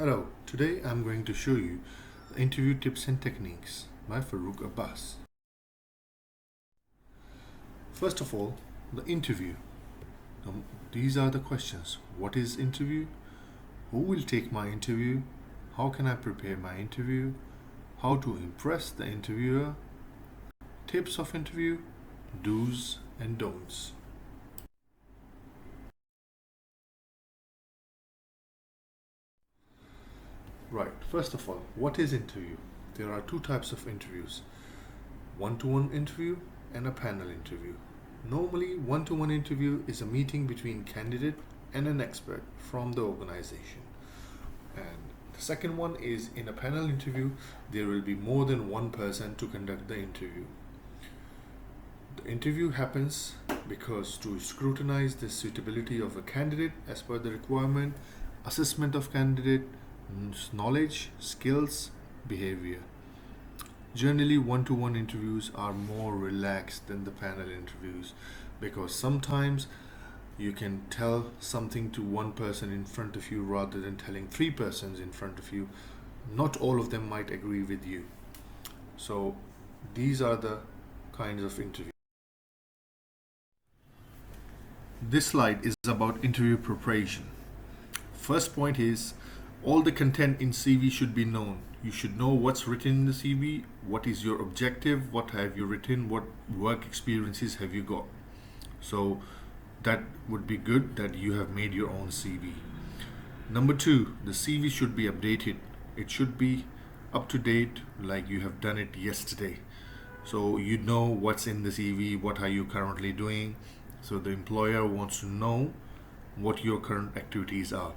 Hello, today I'm going to show you the interview tips and techniques by Farouk Abbas. First of all, the interview. These are the questions. What is interview? Who will take my interview? How can I prepare my interview? How to impress the interviewer? Tips of interview, do's and don'ts. Right, first of all, what is interview? There are two types of interviews, one-to-one interview and a panel interview. Normally, one-to-one interview is a meeting between candidate and an expert from the organization. And the second one is in a panel interview, there will be more than one person to conduct the interview. The interview happens because to scrutinize the suitability of a candidate as per the requirement, assessment of candidate, knowledge, skills, behavior. Generally, one-to-one interviews are more relaxed than the panel interviews because sometimes you can tell something to one person in front of you rather than telling three persons in front of you. Not all of them might agree with you. So these are the kinds of interviews. This slide is about interview preparation. First point is all the content in CV should be known. You should know what's written in the CV, what is your objective, what have you written, what work experiences have you got. So that would be good that you have made your own CV. Number two, the CV should be updated. It should be up to date like you have done it yesterday. So you know what's in the CV, what are you currently doing. So the employer wants to know what your current activities are.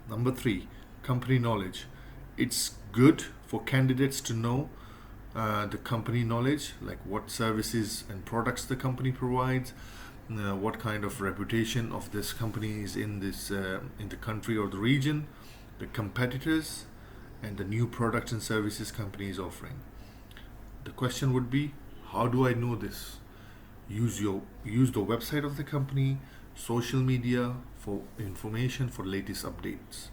Number three, company knowledge. It's good for candidates to know the company knowledge, like what services and products the company provides, what kind of reputation of this company is in the country or the region, the competitors, and the new products and services company is offering. The question would be, how do I know this? Use the website of the company, social media for information for latest updates.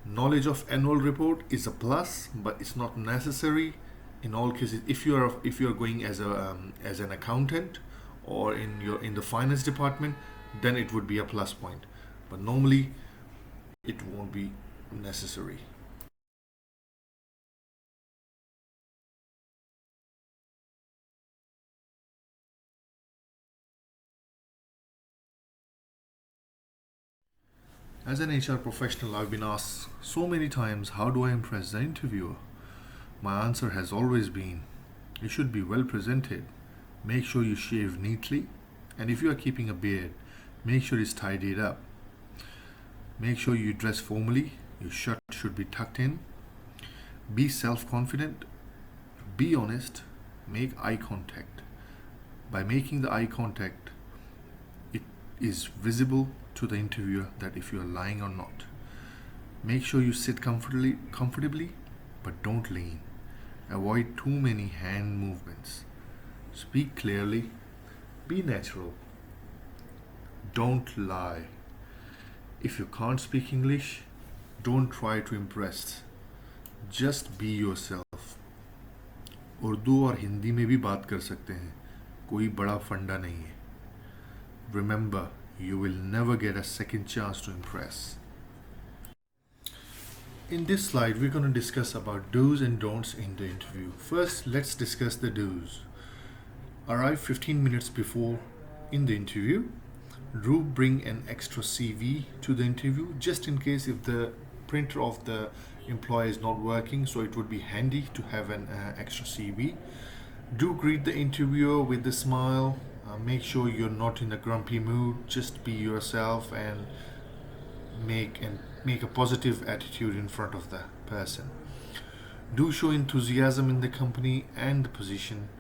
Knowledge of annual report is a plus, but it's not necessary in all cases. If you are going as an accountant or in the finance department, then it would be a plus point. But normally, it won't be necessary. As an HR professional, I've been asked so many times, how do I impress the interviewer? My answer has always been, you should be well presented. Make sure you shave neatly, and if you are keeping a beard, make sure it's tidied up. Make sure you dress formally, your shirt should be tucked in. Be self-confident, be honest, make eye contact. By making the eye contact, it is visible to the interviewer that if you are lying or not. Make sure you sit comfortably, but don't lean. Avoid too many hand movements. Speak clearly. Be natural. Don't lie. If you can't speak English, don't try to impress. Just be yourself. Urdu और हिंदी में भी बात कर सकते हैं, कोई बड़ा फंडा नहीं है. Remember, you will never get a second chance to impress. In this slide, we're going to discuss about do's and don'ts in the interview. First, let's discuss the do's. Arrive 15 minutes before in the interview. Do bring an extra CV to the interview just in case if the printer of the employer is not working, so it would be handy to have an extra CV. Do greet the interviewer with a smile. Make sure you're not in a grumpy mood. Just be yourself and make a positive attitude in front of the person. Do show enthusiasm in the company and the position.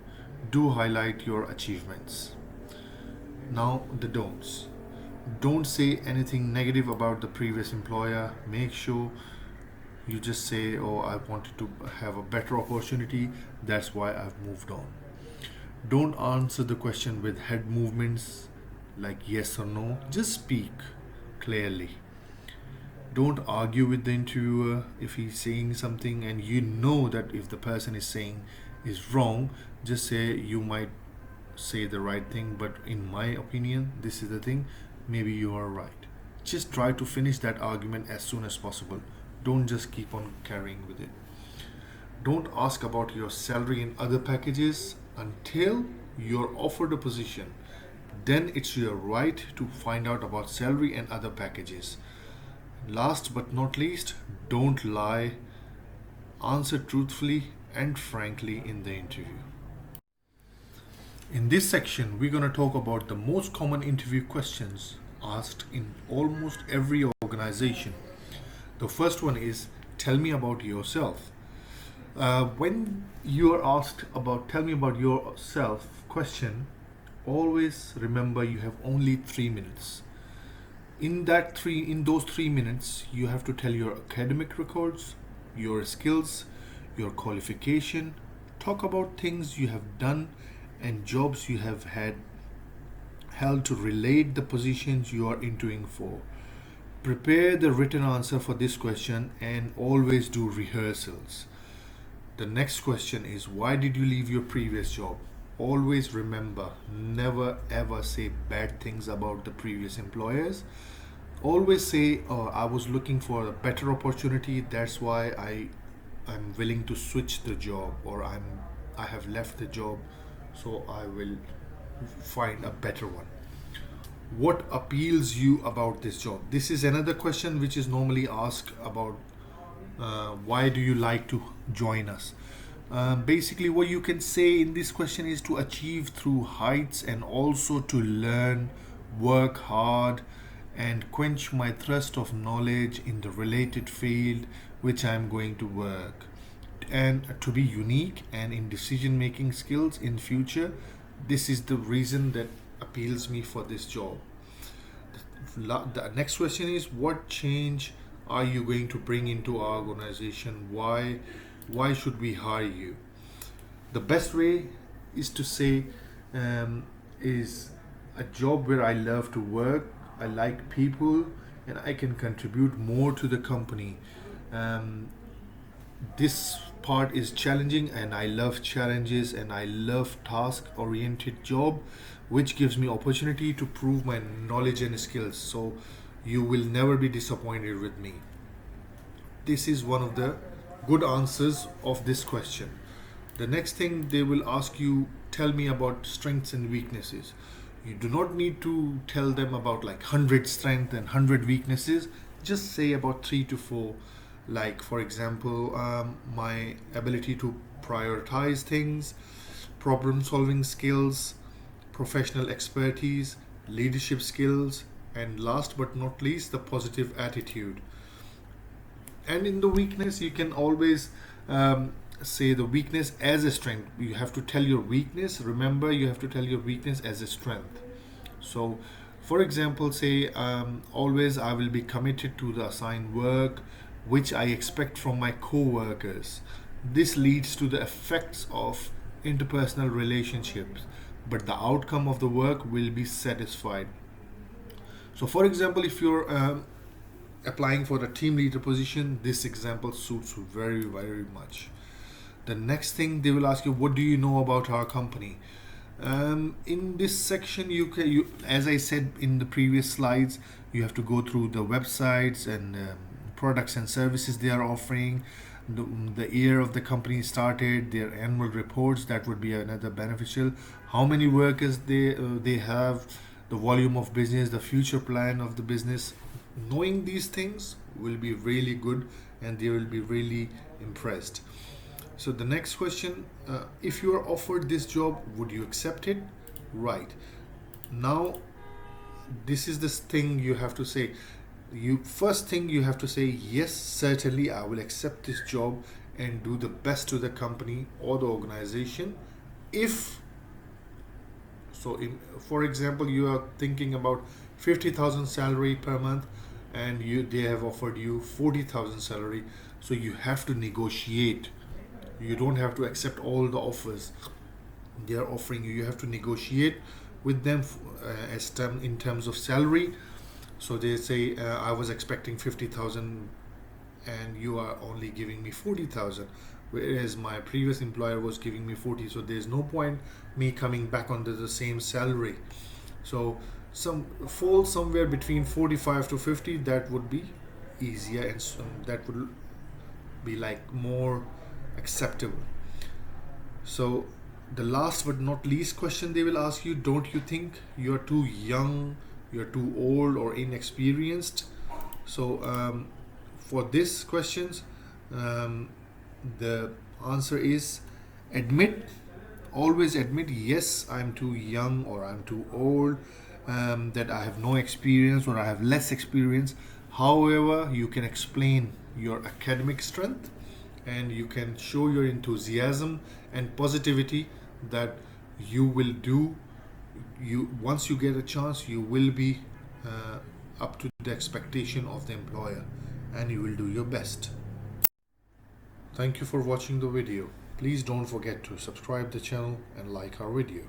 Do highlight your achievements. Now the don'ts. Don't say anything negative about the previous employer. Make sure you just say, oh, I wanted to have a better opportunity, that's why I've moved on. Don't answer the question with head movements like yes or no. Just speak clearly. Don't argue with the interviewer if he's saying something and you know that if the person is saying is wrong. Just say, you might say the right thing, but in my opinion, this is the thing. Maybe you are right. Just try to finish that argument as soon as possible. Don't just keep on carrying with it. Don't ask about your salary and other packages until you're offered a position. Then it's your right to find out about salary and other packages. Last but not least, don't lie. Answer truthfully and frankly in the interview. In this section, we're going to talk about the most common interview questions asked in almost every organization. The first one is, tell me about yourself. When you are asked about tell me about yourself question, always remember you have only 3 minutes. In those 3 minutes, you have to tell your academic records, your skills, your qualification, talk about things you have done and jobs you have held to relate the positions you are interviewing for. Prepare the written answer for this question and always do rehearsals. The next question is, why did you leave your previous job? Always remember, never ever say bad things about the previous employers. Always say, oh, I was looking for a better opportunity, that's why I'm willing to switch the job, or I have left the job, so I will find a better one. What appeals you about this job? This is another question which is normally asked about, why do you like to join us? Basically, what you can say in this question is to achieve through heights and also to learn, work hard, and quench my thirst of knowledge in the related field which I am going to work, and to be unique and in decision making skills in future. This is the reason that appeals me for this job. The next question is, what change are you going to bring into our organization? Why should we hire you? The best way is to say, is a job where I love to work, I like people, and I can contribute more to the company. This part is challenging and I love challenges, and I love task oriented job which gives me opportunity to prove my knowledge and skills, so you will never be disappointed with me. This is one of the good answers of this question. The next thing they will ask you, tell me about strengths and weaknesses. You do not need to tell them about like 100 strengths and 100 weaknesses. Just say about 3 to 4. Like, for example, my ability to prioritize things, problem solving skills, professional expertise, leadership skills, and last but not least, the positive attitude. And in the weakness, you can always say the weakness as a strength. You have to tell your weakness. Remember, you have to tell your weakness as a strength. So, for example, say, always I will be committed to the assigned work which I expect from my co-workers. This leads to the effects of interpersonal relationships, but the outcome of the work will be satisfied. So, for example, if you're applying for the team leader position, this example suits you very, very much. The next thing they will ask you, what do you know about our company? In this section, as I said in the previous slides, you have to go through the websites and products and services they are offering, the year of the company started, their annual reports. That would be another beneficial. How many workers they have, the volume of business, the future plan of the business. Knowing these things will be really good, and they will be really impressed. So the next question, if you are offered this job, would you accept it? Right. Now, this is this thing you have to say. First thing you have to say, yes, certainly I will accept this job and do the best to the company or the organization. If so, for example, you are thinking about 50,000 salary per month, and they have offered you 40,000 salary, so you have to negotiate. You don't have to accept all the offers they are offering you. You have to negotiate with them in terms of salary. So they say, I was expecting 50,000 and you are only giving me 40,000, whereas my previous employer was giving me 40. So there's no point me coming back onto the same salary. So some fall somewhere between 45 to 50, that would be easier, and that would be like more acceptable. So the last but not least question they will ask you: don't you think you're too young, you're too old or inexperienced? So for these questions, the answer is admit, always admit, yes, I'm too young or I'm too old, that I have no experience or I have less experience. However, you can explain your academic strength and you can show your enthusiasm and positivity that you will do, you once you get a chance, you will be up to the expectation of the employer and you will do your best. Thank you for watching the video. Please don't forget to subscribe the channel and like our video.